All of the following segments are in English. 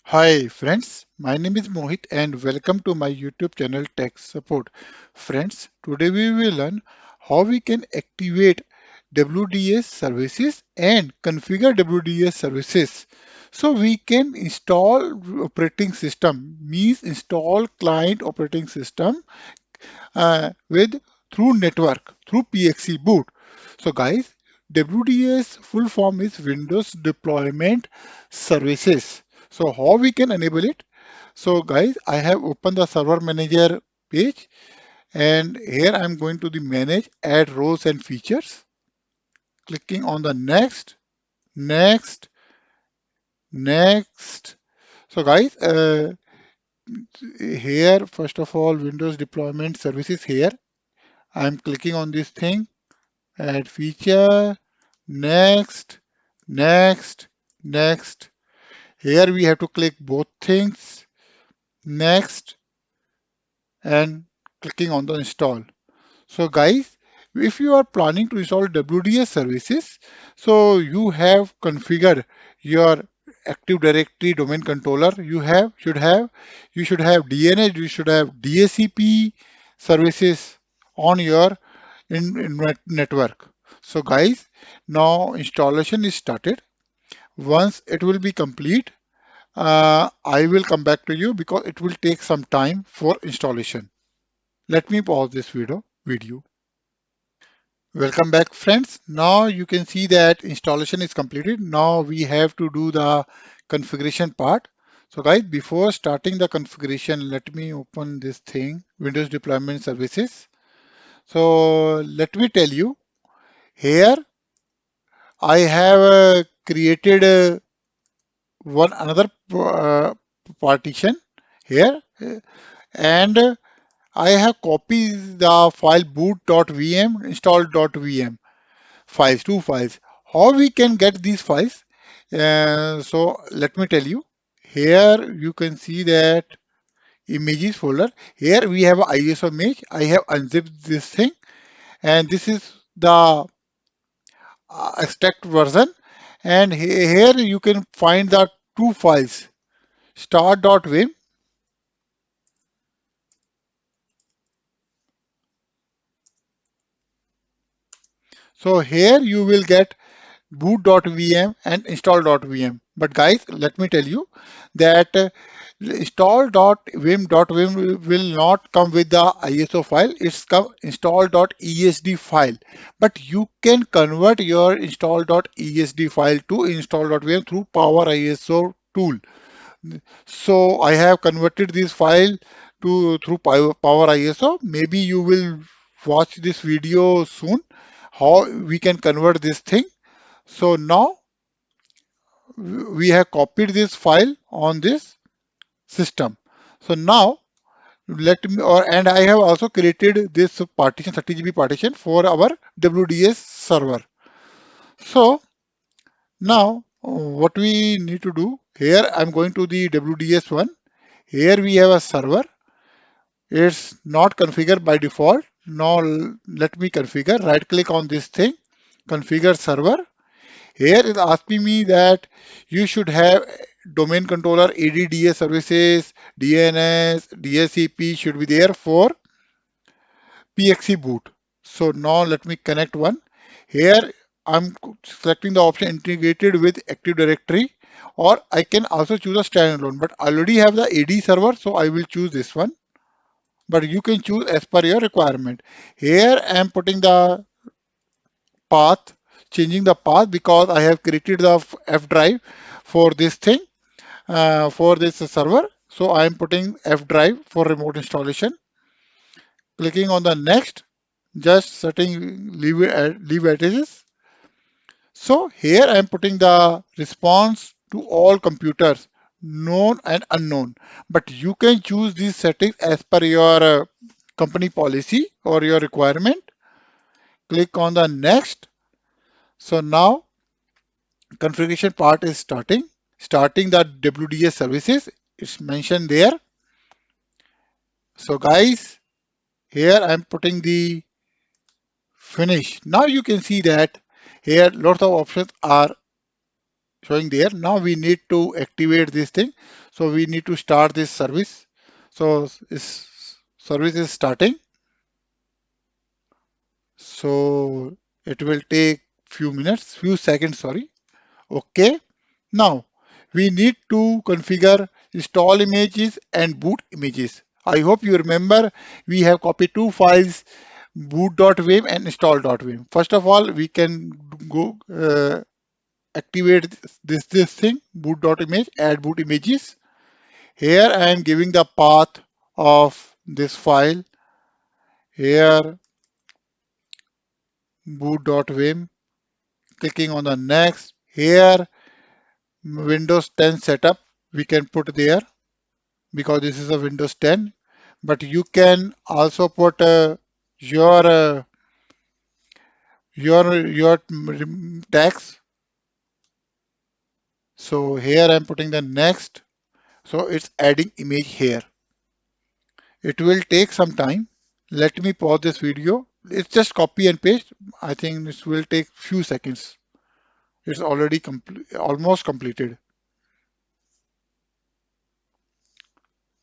Hi friends, my name is Mohit and welcome to my YouTube channel Tech Support. Friends, today we will learn how we can activate WDS services and configure WDS services. So we can install operating system, means install client operating system with through network, through PXE boot. So guys, WDS full form is Windows Deployment Services. So how we can enable it? So guys, I have opened the server manager page and here I'm going to the manage, add roles and features, clicking on the next, next. So guys, here first of all, Windows Deployment Services here. I'm clicking on this thing, add feature, next, next, next. Here we have to click both things, next, and clicking on the install. So guys, if you are planning to install WDS services, so you have configured your Active Directory domain controller. You should have DNS, you should have DHCP services on your network. So guys, now installation is started. Once it will be complete, I will come back to you because it will take some time for installation. Let me pause this video. Welcome back friends. Now you can see that installation is completed. Now we have to do the configuration part. So guys, before starting the configuration, let me open this thing, Windows Deployment Services. So let me tell you, here I have created one another partition here and I have copied the file boot.vm, install.vm files, two files. How we can get these files? So let me tell you. Here you can see that images folder. Here we have a ISO image. I have unzipped this thing, and this is the extract version. And here you can find the two files, start.vim. So here you will get boot.vm and install.vm. But guys, let me tell you that install.vim.vim will not come with the ISO file. It's come install.esd file. But you can convert your install.esd file to install.vim through Power ISO tool. So I have converted this file to through Power ISO. Maybe you will watch this video soon how we can convert this thing. So now we have copied this file on this system. So now let me and I have also created this partition 30 GB partition for our WDS server. So now what we need to do here, I'm going to the WDS one. Here we have a server. It's not configured by default. Now let me configure. Right click on this thing, configure server. Here is asking me that you should have domain controller, ADDS services, DNS, DHCP should be there for PXE boot. So now let me connect one. Here I'm selecting the option integrated with Active Directory, or I can also choose a standalone, but I already have the AD server, so I will choose this one. But you can choose as per your requirement. Here I am putting the path, changing the path because I have created the F drive for this thing, for this server. So I am putting F drive for remote installation. Clicking on the next, just setting leave addresses. So here I am putting the response to all computers, known and unknown. But you can choose these settings as per your company policy or your requirement. Click on the next. So now configuration part is starting the WDS services. It's mentioned there. So guys, here I'm putting the finish. Now you can see that here lots of options are showing there. Now we need to activate this thing. So we need to start this service. So this service is starting. So it will take few seconds, sorry. Okay. Now we need to configure install images and boot images. I hope you remember we have copied two files, boot.wim and install.wim. First of all, we can go activate this thing, boot.image, add boot images. Here I am giving the path of this file. Here boot.vim, clicking on the next. Here Windows 10 setup we can put there because this is a Windows 10. But you can also put your uh, your text. So here I'm putting the next. So it's adding image here. It will take some time. Let me pause this video. It's just copy and paste. I think this will take few seconds. It's already almost completed.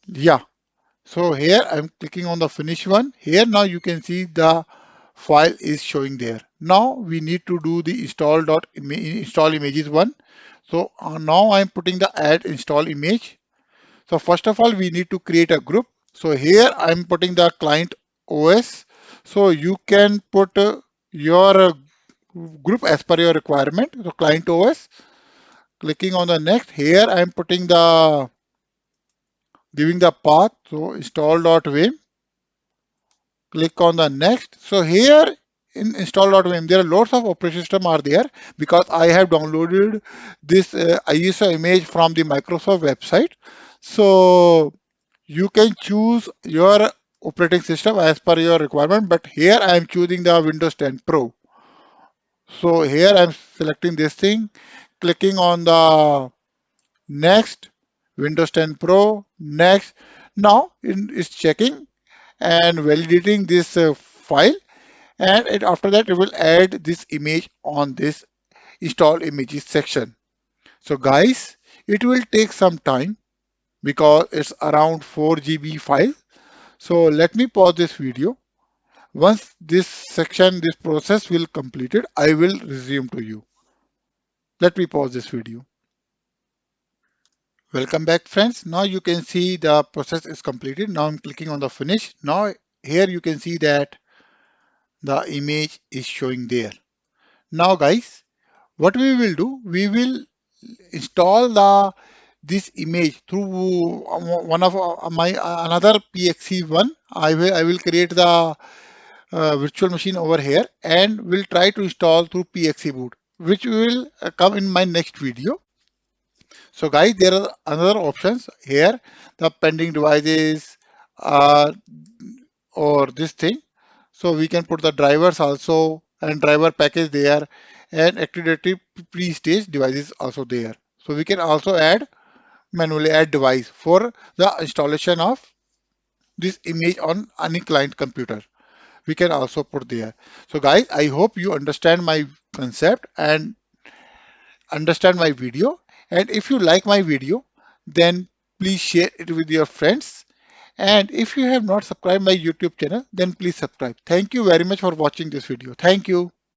Yeah. So here I'm clicking on the finish one. Here now you can see the file is showing there. Now we need to do the install images one. So now I'm putting the add install image. So first of all, we need to create a group. So here I'm putting the client OS. So you can put your group as per your requirement. So client OS, clicking on the next. Here I'm putting the giving the path. So install.vim, click on the next. So here in install.vim, there are lots of operation system are there because I have downloaded this ISO image from the Microsoft website. So you can choose your operating system as per your requirement, but here I am choosing the Windows 10 Pro. So here I'm selecting this thing, clicking on the next, Windows 10 Pro, next. Now it's checking and validating this file, and after that it will add this image on this install images section. So guys, it will take some time because it's around 4 GB file. So let me pause this video. Once this process will completed, I will resume to you. Let me pause this video. Welcome back friends. Now you can see the process is completed. Now I'm clicking on the finish. Now here you can see that the image is showing there. Now guys, what we will do, we will install the this image through one of my another PXE one. I will create the virtual machine over here and we'll try to install through PXE boot, which will come in my next video. So guys, there are another options here, the pending devices uh, or this thing. So we can put the drivers also and driver package there and active pre-stage devices also there. So we can also manually add device for the installation of this image on any client computer. We can also put there. So guys, I hope you understand my concept and understand my video. And if you like my video, then please share it with your friends. And if you have not subscribed my YouTube channel, then please subscribe. Thank you very much for watching this video. Thank you.